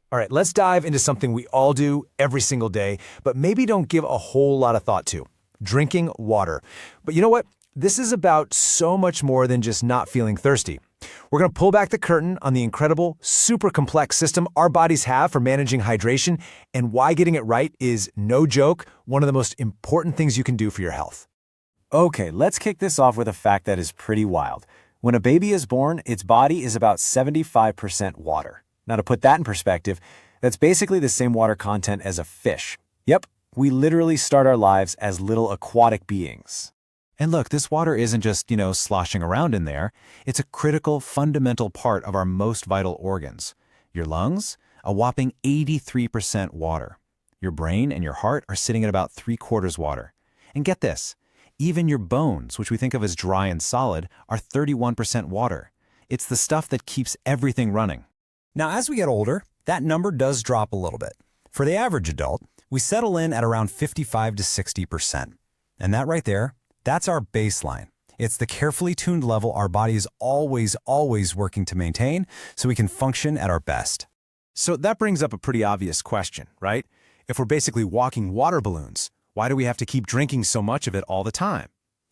All right, let's dive into something we all do every single day, but maybe don't give a whole lot of thought to: drinking water. But you know what? This is about so much more than just not feeling thirsty. We're going to pull back the curtain on the incredible, super complex system our bodies have for managing hydration and why getting it right is, no joke, one of the most important things you can do for your health. Okay, let's kick this off with a fact that is pretty wild. When a baby is born, its body is about 75% water. Now, to put that in perspective, that's basically the same water content as a fish. Yep, we literally start our lives as little aquatic beings. And look, this water isn't just, sloshing around in there. It's a critical, fundamental part of our most vital organs. Your lungs, a whopping 83% water. Your brain and your heart are sitting at about 3/4 water. And get this, even your bones, which we think of as dry and solid, are 31% water. It's the stuff that keeps everything running. Now, as we get older, that number does drop a little bit. For the average adult, we settle in at around 55 to 60%. And that right there, that's our baseline. It's the carefully tuned level our body is always working to maintain so we can function at our best. So that brings up a pretty obvious question, right? If we're basically walking water balloons, why do we have to keep drinking so much of it all the time?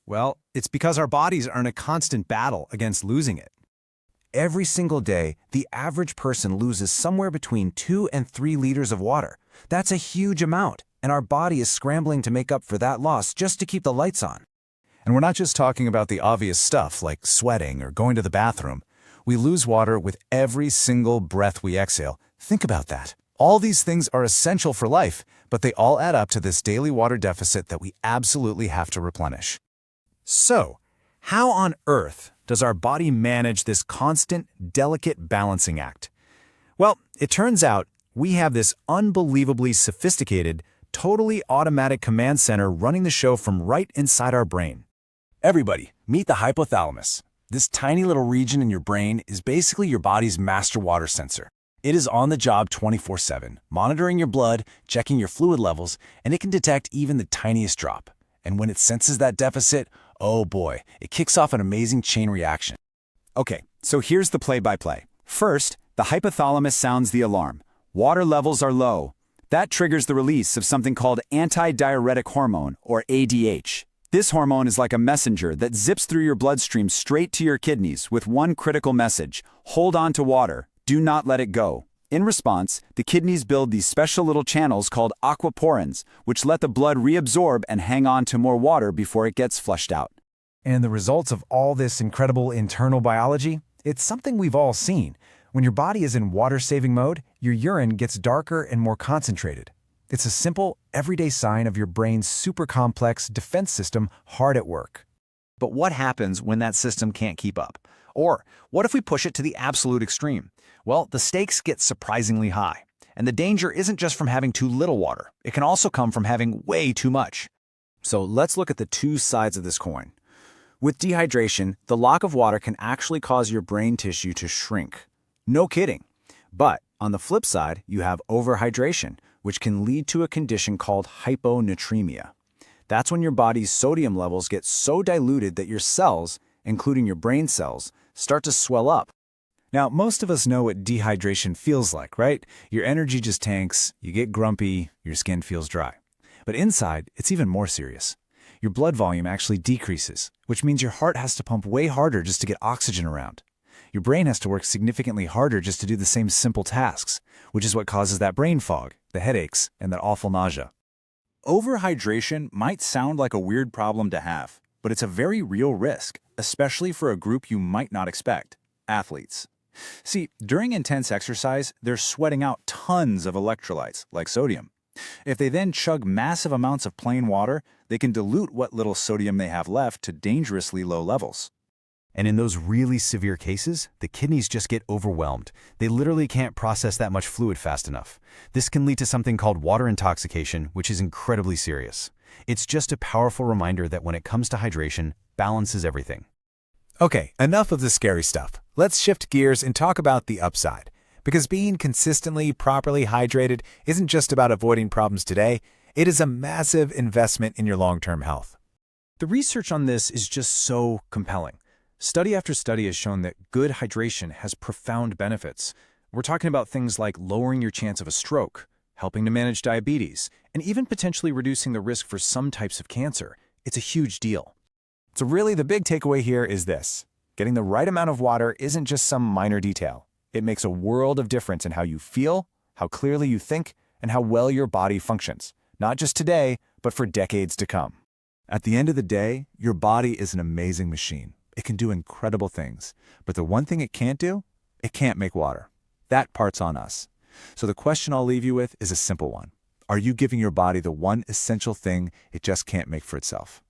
Well, it's because our bodies are in a constant battle against losing it. Every single day, the average person loses somewhere between 2 and 3 liters of water. That's a huge amount, and our body is scrambling to make up for that loss just to keep the lights on. And we're not just talking about the obvious stuff like sweating or going to the bathroom. We lose water with every single breath we exhale. Think about that. All these things are essential for life, but they all add up to this daily water deficit that we absolutely have to replenish. So, how on earth does our body manage this constant, delicate balancing act? Well, it turns out we have this unbelievably sophisticated, totally automatic command center running the show from right inside our brain. Everybody, meet the hypothalamus. This tiny little region in your brain is basically your body's master water sensor. It is on the job 24/7, monitoring your blood, checking your fluid levels, and it can detect even the tiniest drop. And when it senses that deficit, oh boy, it kicks off an amazing chain reaction. Okay, so here's the play-by-play. First, the hypothalamus sounds the alarm. Water levels are low. That triggers the release of something called antidiuretic hormone, or ADH. This hormone is like a messenger that zips through your bloodstream straight to your kidneys with one critical message: hold on to water, do not let it go. In response, the kidneys build these special little channels called aquaporins, which let the blood reabsorb and hang on to more water before it gets flushed out. And the results of all this incredible internal biology? It's something we've all seen. When your body is in water-saving mode, your urine gets darker and more concentrated. It's a simple, everyday sign of your brain's super complex defense system hard at work. But what happens when that system can't keep up? Or what if we push it to the absolute extreme? Well, the stakes get surprisingly high. And the danger isn't just from having too little water. It can also come from having way too much. So let's look at the two sides of this coin. With dehydration, the lack of water can actually cause your brain tissue to shrink. No kidding. But on the flip side, you have overhydration, which can lead to a condition called hyponatremia. That's when your body's sodium levels get so diluted that your cells, including your brain cells, start to swell up. Now, most of us know what dehydration feels like, right? Your energy just tanks, you get grumpy, your skin feels dry. But inside, it's even more serious. Your blood volume actually decreases, which means your heart has to pump way harder just to get oxygen around. Your brain has to work significantly harder just to do the same simple tasks, which is what causes that brain fog, the headaches, and that awful nausea. Overhydration might sound like a weird problem to have, but it's a very real risk, especially for a group you might not expect: athletes. See, during intense exercise, they're sweating out tons of electrolytes, like sodium. If they then chug massive amounts of plain water, they can dilute what little sodium they have left to dangerously low levels. And in those really severe cases, the kidneys just get overwhelmed. They literally can't process that much fluid fast enough. This can lead to something called water intoxication, which is incredibly serious. It's just a powerful reminder that when it comes to hydration, balance is everything. Okay, enough of the scary stuff. Let's shift gears and talk about the upside. Because being consistently, properly hydrated isn't just about avoiding problems today, it is a massive investment in your long-term health. The research on this is just so compelling. Study after study has shown that good hydration has profound benefits. We're talking about things like lowering your chance of a stroke, helping to manage diabetes, and even potentially reducing the risk for some types of cancer. It's a huge deal. So really, the big takeaway here is this. Getting the right amount of water isn't just some minor detail. It makes a world of difference in how you feel, how clearly you think, and how well your body functions, not just today, but for decades to come. At the end of the day, your body is an amazing machine. It can do incredible things. But the one thing it can't do? It can't make water. That part's on us. So the question I'll leave you with is a simple one. Are you giving your body the one essential thing it just can't make for itself?